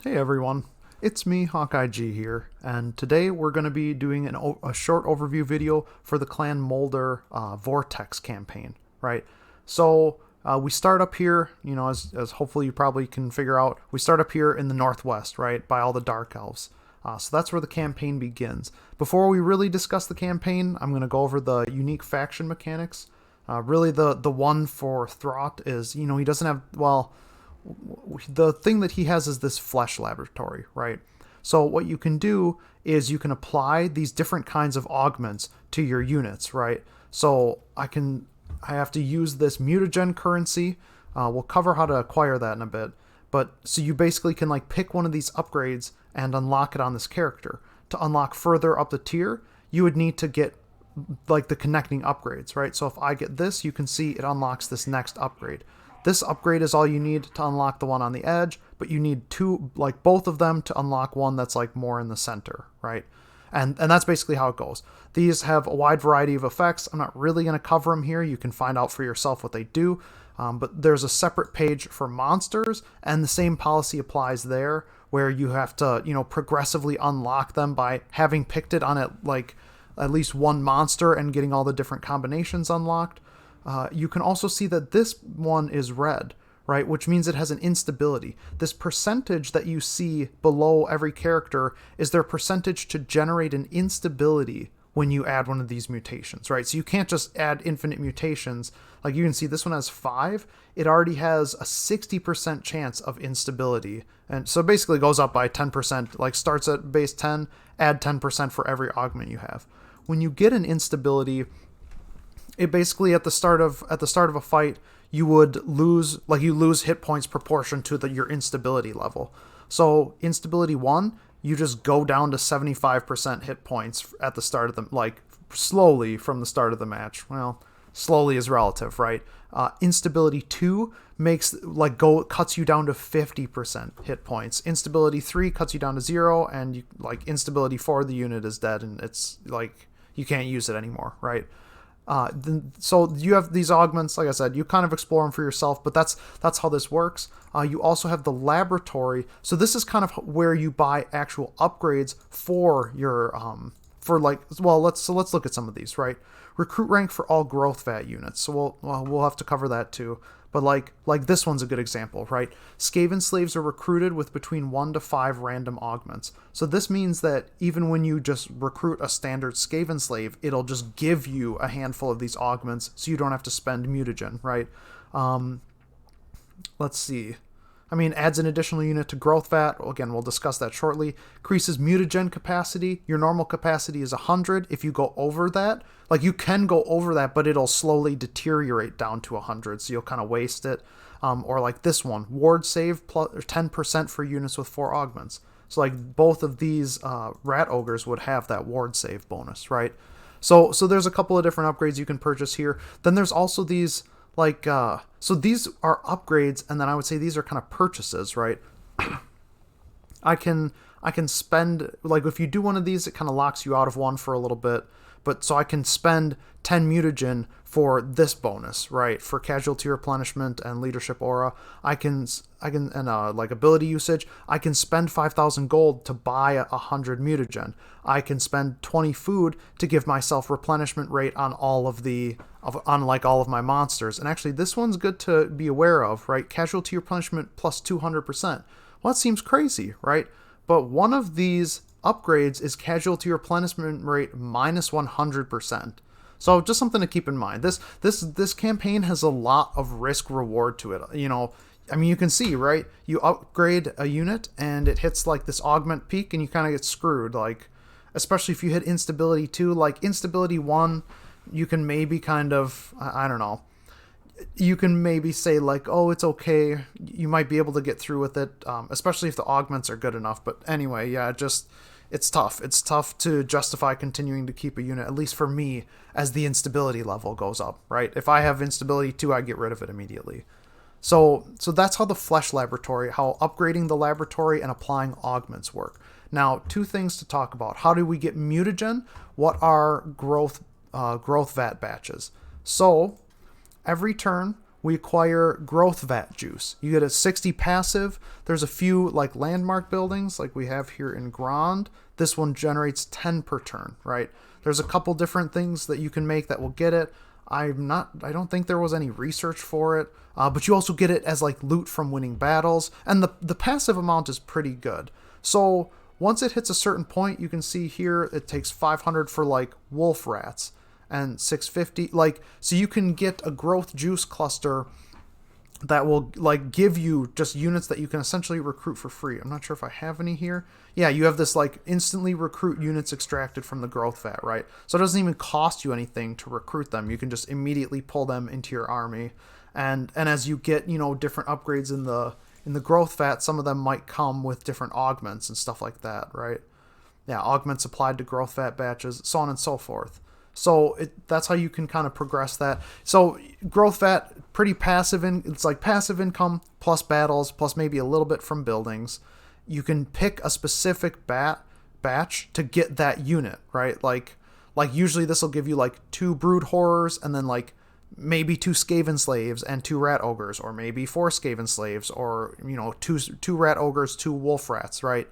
Hey everyone, it's me, HawkeyeG here, and today we're going to be doing a short overview video for the clan Moulder Vortex campaign, right? So we start up here, as hopefully you probably can figure out, we start up here in the northwest, right, by all the Dark Elves. So that's where the campaign begins. Before we really discuss the campaign, I'm going to go over the unique faction mechanics. Really, the one for Throt is, he doesn't have, well, the thing that he has is this flesh laboratory, right? So what you can do is you can apply these different kinds of augments to your units, right? So I have to use this mutagen currency. We'll cover how to acquire that in a bit. But so you basically can like pick one of these upgrades and unlock it on this character. To unlock further up the tier, you would need to get like the connecting upgrades, right? So if I get this, you can see it unlocks this next upgrade. This upgrade is all you need to unlock the one on the edge, but you need two, like both of them to unlock one that's like more in the center, right? And that's basically how it goes. These have a wide variety of effects. I'm not really going to cover them here. You can find out for yourself what they do. But there's a separate page for monsters, and the same policy applies there, where you have to, progressively unlock them by having picked it on at least one monster and getting all the different combinations unlocked. You can also see that this one is red, right? Which means it has an instability. This percentage that you see below every character is their percentage to generate an instability when you add one of these mutations, right? So you can't just add infinite mutations. Like you can see this one has 5. It already has a 60% chance of instability. And so basically goes up by 10%, like starts at base 10, add 10% for every augment you have. When you get an instability, it basically at the start of a fight you would lose hit points proportion to your instability level. So instability 1, you just go down to 75% hit points at the start of the, like slowly from the start of the match. Well, slowly is relative, right? Instability 2 cuts you down to 50% hit points. Instability 3 cuts you down to 0, and instability 4, the unit is dead and it's like you can't use it anymore, right? So you have these augments, like I said, you kind of explore them for yourself, but that's how this works. You also have the laboratory. So this is kind of where you buy actual upgrades for your let's look at some of these, right? Recruit rank for all growth vat units. So we'll have to cover that too. But like this one's a good example, right? Skaven slaves are recruited with between 1 to 5 random augments. So this means that even when you just recruit a standard Skaven slave, it'll just give you a handful of these augments, so you don't have to spend mutagen, right? Let's see. Adds an additional unit to growth vat. Again, we'll discuss that shortly. Increases mutagen capacity. Your normal capacity is 100. If you go over that, you can go over that, but it'll slowly deteriorate down to 100, so you'll kind of waste it. Or like this one, ward save plus 10% for units with 4 augments. So both of these rat ogres would have that ward save bonus, right? So there's a couple of different upgrades you can purchase here. Then there's also these so these are upgrades, and then I would say these are kind of purchases, right? I can spend, if you do one of these, it kind of locks you out of one for a little bit, but so I can spend 10 mutagen for this bonus, right? For casualty replenishment and leadership aura. And ability usage, I can spend 5,000 gold to buy 100 mutagen. I can spend 20 food to give myself replenishment rate on all of my monsters. And actually this one's good to be aware of, right? Casualty replenishment plus 200%. Well, that seems crazy, right? But one of these upgrades is casualty replenishment rate minus 100%. So just something to keep in mind. This campaign has a lot of risk reward to it. You can see, right? You upgrade a unit and it hits this augment peak and you kind of get screwed. Especially if you hit instability 2, instability 1, you can maybe kind of, I don't know. You can maybe say oh, it's okay. You might be able to get through with it, especially if the augments are good enough. But anyway, yeah, it's tough. It's tough to justify continuing to keep a unit, at least for me, as the instability level goes up, right? If I have instability 2, I get rid of it immediately. So that's how the flesh laboratory, how upgrading the laboratory and applying augments work. Now, 2 things to talk about. How do we get mutagen? What are growth vat batches? So every turn we acquire growth vat juice. You get a 60 passive. There's a few like landmark buildings like we have here in Grand. This one generates 10 per turn, right? There's a couple different things that you can make that will get it. I don't think there was any research for it, but you also get it as like loot from winning battles, and the passive amount is pretty good. So once it hits a certain point, you can see here it takes 500 for like wolf rats and 650, like, so you can get a growth juice cluster that will like give you just units that you can essentially recruit for free. I'm not sure if I have any here. Yeah, you have this like instantly recruit units extracted from the growth vat, right? So it doesn't even cost you anything to recruit them. You can just immediately pull them into your army. And as you get, you know, different upgrades in the growth vat, some of them might come with different augments and stuff like that, right? Yeah, augments applied to growth vat batches, so on and so forth. So that's how you can kind of progress that. So growth vat, pretty passive. It's like passive income plus battles plus maybe a little bit from buildings. You can pick a specific batch to get that unit, right? Like usually this will give you like 2 brood horrors and then like maybe 2 Skaven slaves and 2 rat ogres, or maybe 4 Skaven slaves, or, you know, two rat ogres, 2 wolf rats, right?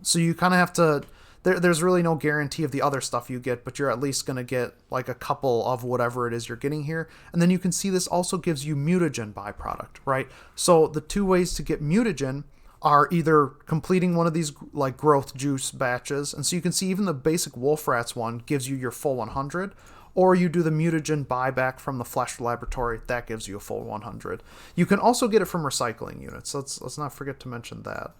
So you kind of have to. There's really no guarantee of the other stuff you get, but you're at least going to get like a couple of whatever it is you're getting here. And then you can see this also gives you mutagen byproduct, right? So the 2 ways to get mutagen are either completing one of these like growth juice batches, and so you can see even the basic wolf rats one gives you your full 100, or you do the mutagen buyback from the flesh laboratory, that gives you a full 100. You can also get it from recycling units. Let's not forget to mention that.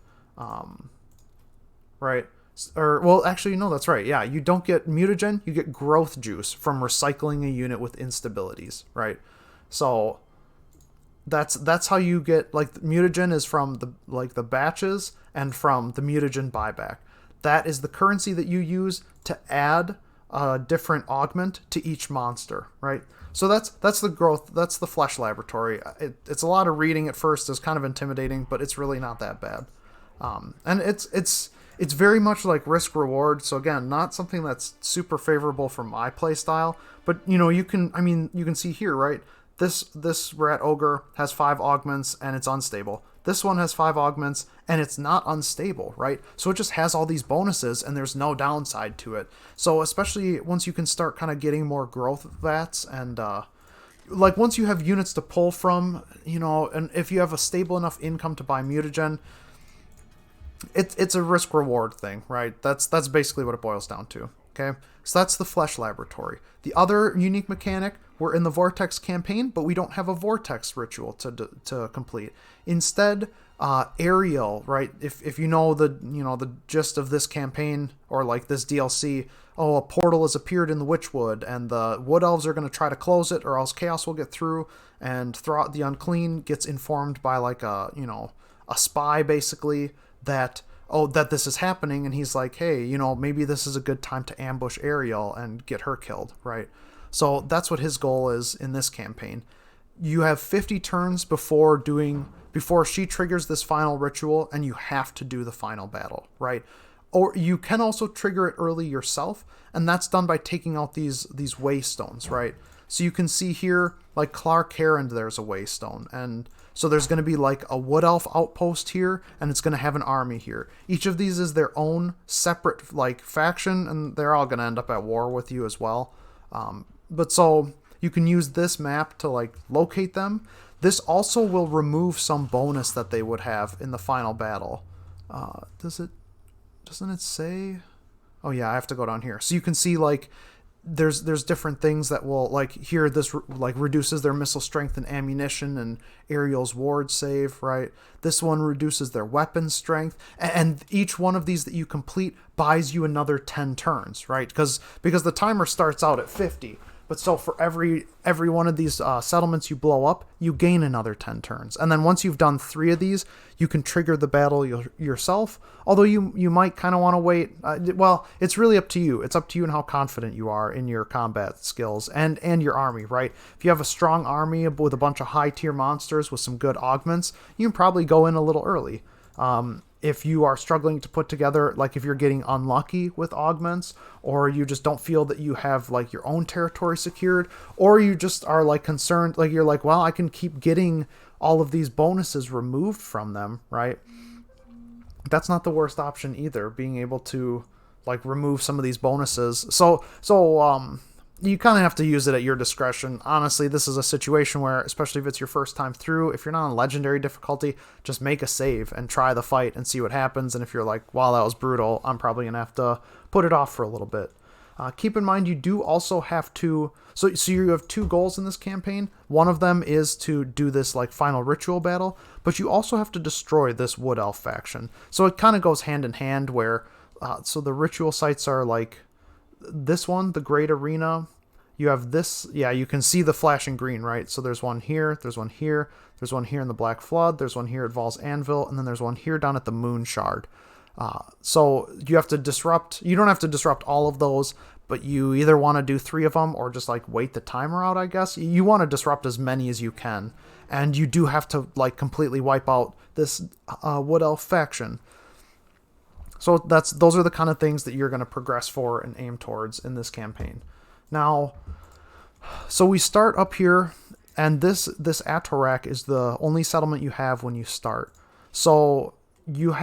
Right. Or, well, actually, no, that's right. Yeah, you don't get mutagen, you get growth juice from recycling a unit with instabilities, right? So that's how you get, like, mutagen is from the batches and from the mutagen buyback. That is the currency that you use to add a different augment to each monster, right? So that's the growth, that's the flesh laboratory. It's a lot of reading at first, it's kind of intimidating, but it's really not that bad. And it's very much like risk reward. So again, not something that's super favorable for my play style, but you know, you can see here, right? This rat ogre has 5 augments and it's unstable. This one has 5 augments and it's not unstable, right? So it just has all these bonuses and there's no downside to it. So especially once you can start kind of getting more growth vats and like once you have units to pull from, you know, and if you have a stable enough income to buy mutagen, it's a risk reward thing, right? That's basically what it boils down to. Okay, so that's the flesh laboratory. The other unique mechanic, we're in the Vortex campaign, but we don't have a Vortex ritual to complete. Instead, Ariel, right? If you know the gist of this campaign or like this DLC, oh, a portal has appeared in the Witchwood, and the Wood Elves are going to try to close it, or else Chaos will get through. And Throughout the Unclean gets informed by like a spy basically that this is happening, and he's like, hey, you know, maybe this is a good time to ambush Ariel and get her killed, right? So that's what his goal is in this campaign. You have 50 turns before she triggers this final ritual, and you have to do the final battle, right? Or you can also trigger it early yourself, and that's done by taking out these waystones, right? So you can see here, like Clark Herond, there's a waystone, and so there's going to be like a Wood Elf outpost here, and it's going to have an army here. Each of these is their own separate like faction, and they're all going to end up at war with you as well. But so you can use this map to like locate them. This also will remove some bonus that they would have in the final battle. Doesn't it say? Oh yeah, I have to go down here. So you can see like there's different things that will, like here, this like reduces their missile strength and ammunition and Ariel's ward save, right? This one reduces their weapon strength, and each one of these that you complete buys you another 10 turns, right? Because the timer starts out at 50. But so for every one of these settlements you blow up, you gain another 10 turns. And then once you've done 3 of these, you can trigger the battle yourself. Although you might kind of want to wait. Well, it's really up to you. It's up to you and how confident you are in your combat skills and your army, right? If you have a strong army with a bunch of high tier monsters with some good augments, you can probably go in a little early. If you are struggling to put together, like if you're getting unlucky with augments, or you just don't feel that you have like your own territory secured, or you just are like concerned, like you're like, well, I can keep getting all of these bonuses removed from them, right? That's not the worst option either, being able to like remove some of these bonuses. So you kind of have to use it at your discretion. Honestly, this is a situation where, especially if it's your first time through, if you're not on legendary difficulty, just make a save and try the fight and see what happens. And if you're like, wow, that was brutal, I'm probably going to have to put it off for a little bit. Keep in mind, you do also have to... So you have two goals in this campaign. One of them is to do this like final ritual battle, but you also have to destroy this Wood Elf faction. So it kind of goes hand in hand where... so the ritual sites are like this one, the Great Arena. You have this, yeah, you can see the flashing green, right? So there's one here, there's one here, there's one here in the Black Flood, there's one here at Val's Anvil, and then there's one here down at the Moon Shard. So you have to disrupt, you don't have to disrupt all of those, but you either want to do 3 of them or just like wait the timer out, I guess. You want to disrupt as many as you can. And you do have to like completely wipe out this Wood Elf faction. So those are the kind of things that you're going to progress for and aim towards in this campaign. Now, so we start up here, and this Atorak is the only settlement you have when you start. So you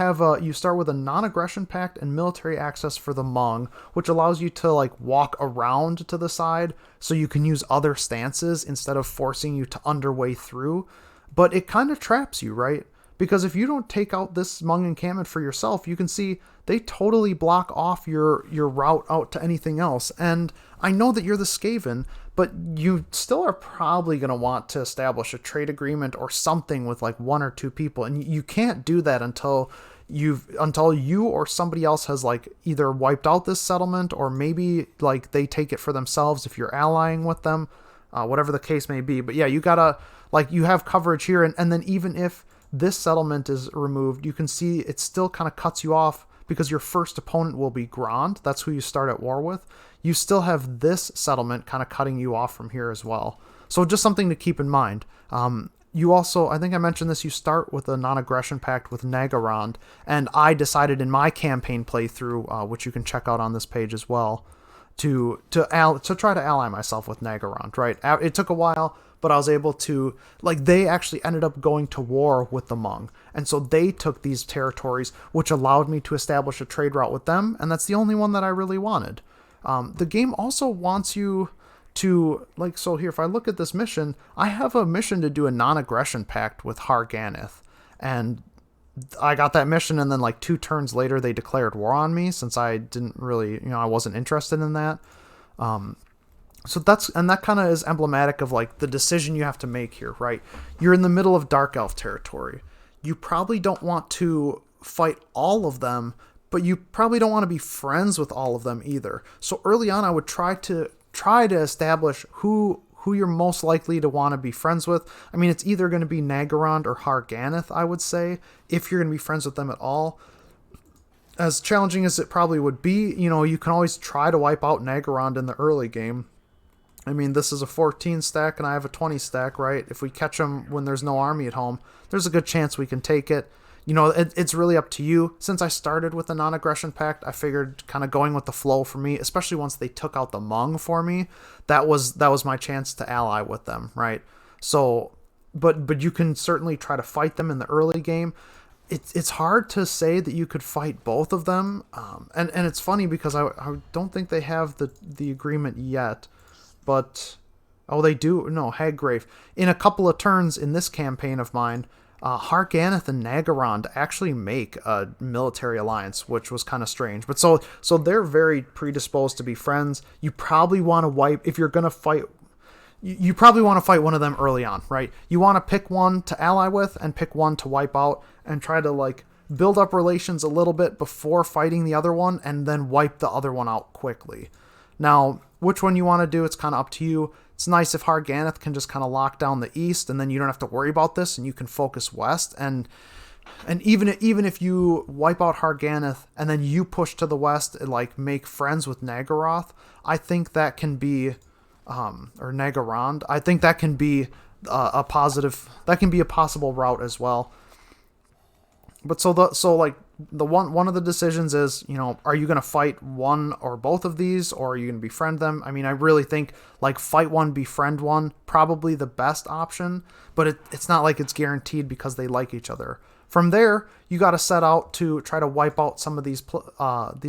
start with a non-aggression pact and military access for the Hmong, which allows you to like walk around to the side so you can use other stances instead of forcing you to underway through. But it kind of traps you, right? Because if you don't take out this Hmong encampment for yourself, you can see they totally block off your route out to anything else. And I know that you're the Skaven, but you still are probably going to want to establish a trade agreement or something with like 1 or 2 people. And you can't do that until you or somebody else has like either wiped out this settlement, or maybe like they take it for themselves if you're allying with them, whatever the case may be. But yeah, you gotta, like, you have coverage here. And then even if this settlement is removed, you can see it still kind of cuts you off because your first opponent will be Grand. That's who you start at war with. You still have this settlement kind of cutting you off from here as well. So just something to keep in mind. You also, I think I mentioned this, you start with a non-aggression pact with Nagarond, and I decided in my campaign playthrough, which you can check out on this page as well, to try to ally myself with Nagarond, right? It took a while, but I was able to, like, they actually ended up going to war with the Hmong, and so they took these territories, which allowed me to establish a trade route with them, and that's the only one that I really wanted. The game also wants you to, like, so here, if I look at this mission, I have a mission to do a non-aggression pact with Harganeth, and I got that mission, and then like 2 turns later they declared war on me, since I didn't really, I wasn't interested in that. So that kind of is emblematic of like the decision you have to make here, right? You're in the middle of Dark Elf territory. You probably don't want to fight all of them, but you probably don't want to be friends with all of them either. So early on, I would try to establish who you're most likely to want to be friends with. I mean, it's either going to be Nagarond or Harganeth, I would say, if you're going to be friends with them at all. As challenging as it probably would be, you can always try to wipe out Nagarond in the early game. I mean, this is a 14 stack and I have a 20 stack, right? If we catch them when there's no army at home, there's a good chance we can take it. It's really up to you. Since I started with a non-aggression pact, I figured kind of going with the flow for me, especially once they took out the Hmong for me, that was my chance to ally with them, right? So, but you can certainly try to fight them in the early game. It's hard to say that you could fight both of them, and it's funny because I don't think they have the agreement yet, but they do. No, Haggrave. In a couple of turns in this campaign of mine, Harganeth and Nagarond actually make a military alliance, which was kind of strange. But so they're very predisposed to be friends. You probably want to wipe, if you're going to fight, you probably want to fight one of them early on, right? You want to pick one to ally with and pick one to wipe out and try to like build up relations a little bit before fighting the other one and then wipe the other one out quickly. Now, which one you want to do, it's kind of up to you. It's nice if Harganeth can just kind of lock down the east, and then you don't have to worry about this, and you can focus west. And even if you wipe out Harganeth and then you push to the west and like make friends with Nagaroth, I think that can be, or Nagarond, I think that can be a positive. That can be a possible route as well. But one of the decisions is, are you going to fight one or both of these, or are you going to befriend them? I mean, I really think like fight one, befriend one, probably the best option, but it's not like it's guaranteed because they like each other. From there, you got to set out to try to wipe out some of these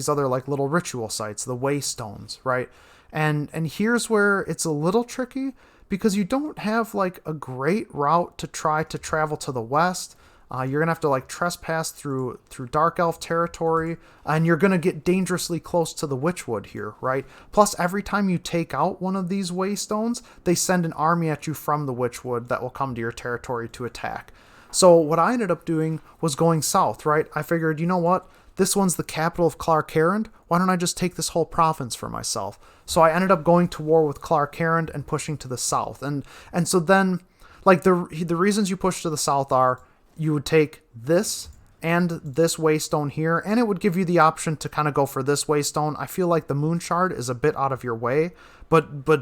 other like little ritual sites, the waystones, right? And here's where it's a little tricky because you don't have like a great route to try to travel to the west. You're gonna have to like trespass through Dark Elf territory, and you're gonna get dangerously close to the Witchwood here, right? Plus, every time you take out one of these waystones, they send an army at you from the Witchwood that will come to your territory to attack. So what I ended up doing was going south, right? I figured, you know what? This one's the capital of Clark-Harrond. Why don't I just take this whole province for myself? So I ended up going to war with Clark-Harrond and pushing to the south, and so then, like the reasons you push to the south are, you would take this and this waystone here, and it would give you the option to kind of go for this waystone. I feel like the moon shard is a bit out of your way, but by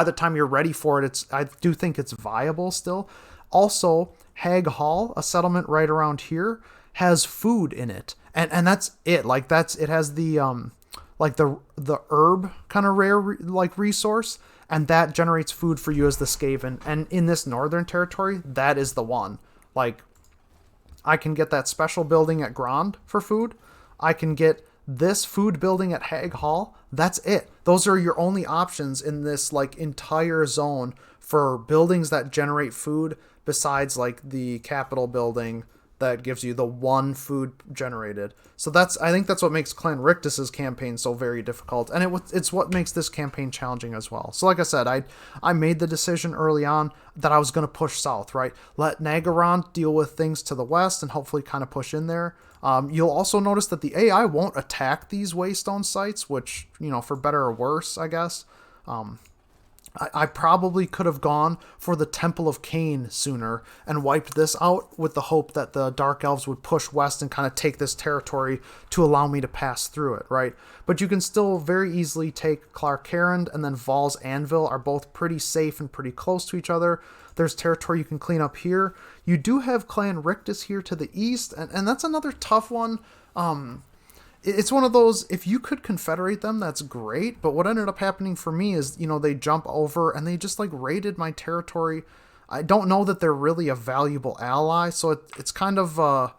the time you're ready for it, I do think it's viable still. Also, Hag Hall, a settlement right around here, has food in it, and that's it. Like it has the the herb kind of rare resource, and that generates food for you as the Skaven. And in this northern territory, that is the one. Like, I can get that special building at Grand for food. I can get this food building at Hag Hall. That's it. Those are your only options in this like entire zone for buildings that generate food, besides like the capital building that gives you the one food generated. So I think that's what makes Clan Rictus's campaign so very difficult, and it's what makes this campaign challenging as well. So like I said, I made the decision early on that I was going to push south, right? Let Nagaron deal with things to the west and hopefully kind of push in there. You'll also notice that the AI won't attack these waystone sites, which, for better or worse, I guess. I probably could have gone for the Temple of Cain sooner and wiped this out with the hope that the Dark Elves would push west and kind of take this territory to allow me to pass through it, right? But you can still very easily take Clark-Harrond, and then Val's Anvil are both pretty safe and pretty close to each other. There's territory you can clean up here. You do have Clan Rictus here to the east, and that's another tough one. It's one of those, if you could confederate them, that's great. But what ended up happening for me is, they jump over and they just like raided my territory. I don't know that they're really a valuable ally. So it's kind of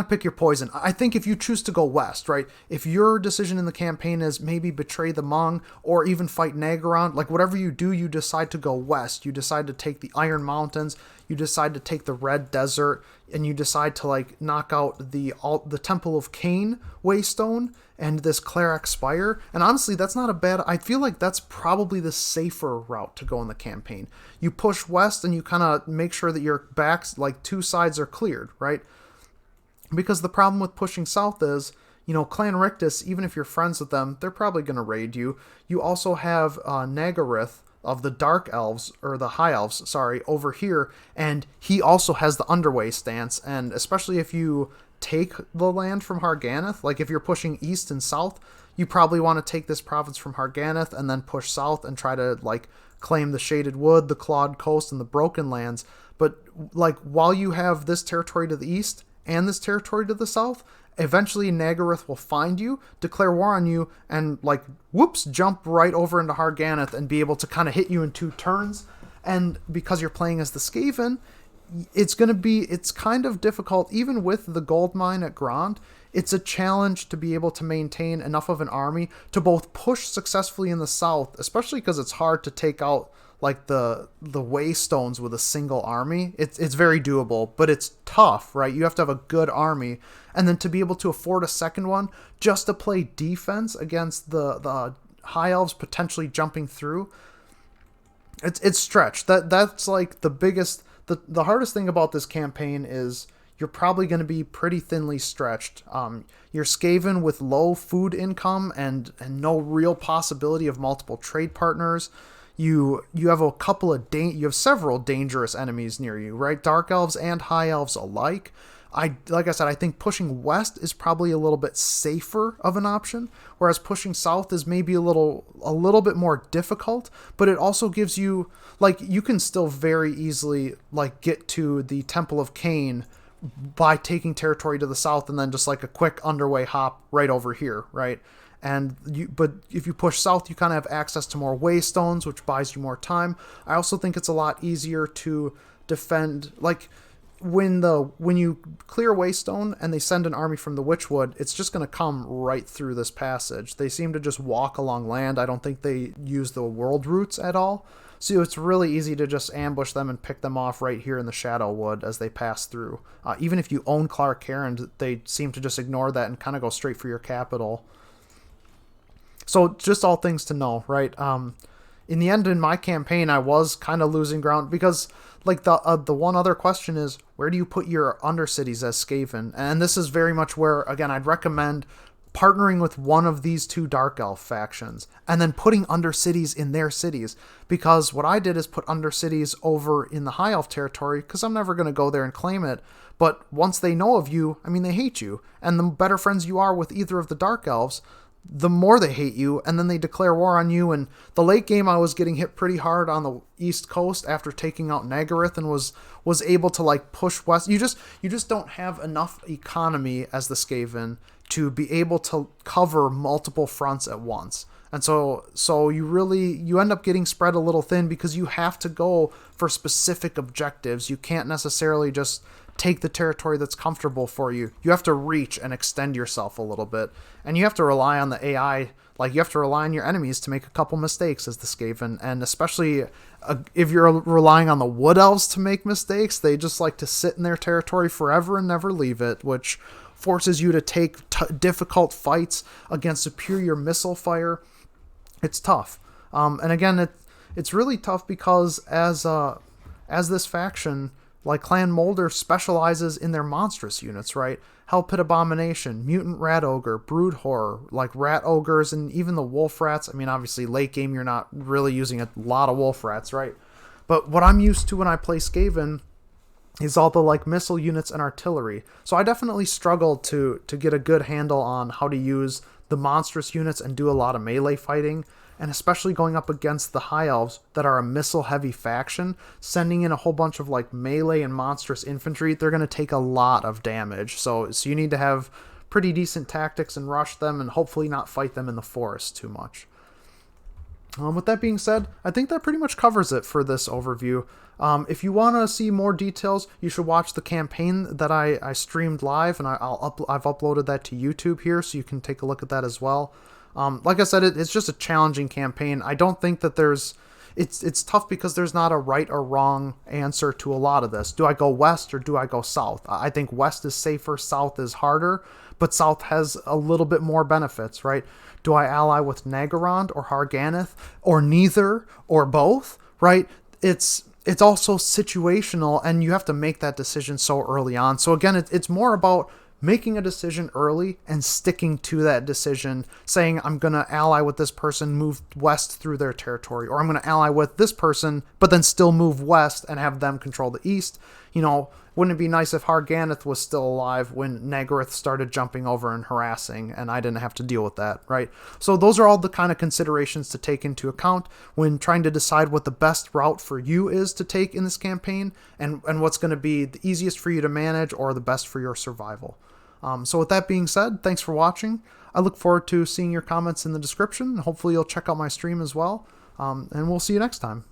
pick your poison. I think if you choose to go west, right? If your decision in the campaign is maybe betray the Hmong or even fight Nagaron, like whatever you do, you decide to go west. You decide to take the Iron Mountains. You decide to take the Red Desert, and you decide to like knock out the Temple of Cain waystone and this Cleric Spire. And honestly, that's not a bad. I feel like that's probably the safer route to go in the campaign. You push west and you kind of make sure that your backs, like two sides, are cleared, right? Because the problem with pushing south is, Clan Rictus, even if you're friends with them, they're probably going to raid you. You also have Nagarith of the Dark Elves, or the High Elves, sorry, over here, and he also has the Underway stance, and especially if you take the land from Harganeth, like if you're pushing east and south, you probably want to take this province from Harganeth and then push south and try to, like, claim the Shaded Wood, the Clawed Coast, and the Broken Lands. But, like, while you have this territory to the east and this territory to the south, eventually Nagarith will find you, declare war on you, and like, whoops, jump right over into Harganeth and be able to kind of hit you in 2 turns. And because you're playing as the Skaven, it's kind of difficult, even with the gold mine at Grand. It's a challenge to be able to maintain enough of an army to both push successfully in the south, especially because it's hard to take out like the waystones with a single army. It's very doable, but it's tough, right? You have to have a good army, and then to be able to afford a second one just to play defense against the High Elves potentially jumping through. It's stretched. That's like the biggest. The hardest thing about this campaign is you're probably going to be pretty thinly stretched. You're Skaven with low food income and no real possibility of multiple trade partners. You have several dangerous enemies near you, right? Dark Elves and High Elves alike. Like I said, I think pushing west is probably a little bit safer of an option, whereas pushing south is maybe a little bit more difficult, but it also gives you, like, you can still very easily, like, get to the Temple of Cain by taking territory to the south and then just like a quick underway hop right over here, right? But if you push south, you kind of have access to more waystones, which buys you more time. I also think it's a lot easier to defend, like when you clear Waystone and they send an army from the Witchwood, it's just going to come right through this passage. They seem to just walk along land. I don't think they use the world routes at all. So it's really easy to just ambush them and pick them off right here in the Shadowwood as they pass through. Even if you own Clark Herond, they seem to just ignore that and kind of go straight for your capital. So just all things to know, right? In the end, in my campaign, I was kind of losing ground because, like, the one other question is, where do you put your undercities as Skaven? And this is very much where, again, I'd recommend partnering with one of these two Dark Elf factions and then putting undercities in their cities. Because what I did is put undercities over in the High Elf territory because I'm never going to go there and claim it. But once they know of you, I mean, they hate you. And the better friends you are with either of the Dark Elves, the more they hate you, and then they declare war on you. And the late game, I was getting hit pretty hard on the East Coast after taking out Nagaryth and was able to like push west. You just don't have enough economy as the Skaven to be able to cover multiple fronts at once. And so you end up getting spread a little thin because you have to go for specific objectives. You can't necessarily just take the territory that's comfortable for you. You have to reach and extend yourself a little bit. And you have to rely on the AI. Like, you have to rely on your enemies to make a couple mistakes as the Skaven. And especially if you're relying on the Wood Elves to make mistakes, they just like to sit in their territory forever and never leave it, which forces you to take difficult fights against superior missile fire. It's tough. And again, it's really tough because as this faction, like Clan Moulder, specializes in their monstrous units, right? Hell Pit Abomination, Mutant Rat Ogre, Brood Horror, like Rat Ogres, and even the Wolf Rats. I mean, obviously, late game, you're not really using a lot of Wolf Rats, right? But what I'm used to when I play Skaven is all the like missile units and artillery. So I definitely struggled to get a good handle on how to use the monstrous units and do a lot of melee fighting. And especially going up against the High Elves that are a missile-heavy faction, sending in a whole bunch of like melee and monstrous infantry, they're going to take a lot of damage. So you need to have pretty decent tactics and rush them and hopefully not fight them in the forest too much. With that being said, I think that pretty much covers it for this overview. If you want to see more details, you should watch the campaign that I streamed live, and I've uploaded that to YouTube here, so you can take a look at that as well. Like I said, it's just a challenging campaign. I don't think that it's tough because there's not a right or wrong answer to a lot of this. Do I go west or do I go south? I think west is safer, south is harder, but south has a little bit more benefits, right? Do I ally with Nagarond or Harganeth or neither or both, right? It's also situational, and you have to make that decision so early on. So again, it's more about making a decision early and sticking to that decision, saying I'm going to ally with this person, move west through their territory, or I'm going to ally with this person, but then still move west and have them control the east. You know, wouldn't it be nice if Harganeth was still alive when Nagaryth started jumping over and harassing, and I didn't have to deal with that, right? So those are all the kind of considerations to take into account when trying to decide what the best route for you is to take in this campaign, and what's going to be the easiest for you to manage or the best for your survival. So with that being said, thanks for watching. I look forward to seeing your comments in the description. Hopefully you'll check out my stream as well. And we'll see you next time.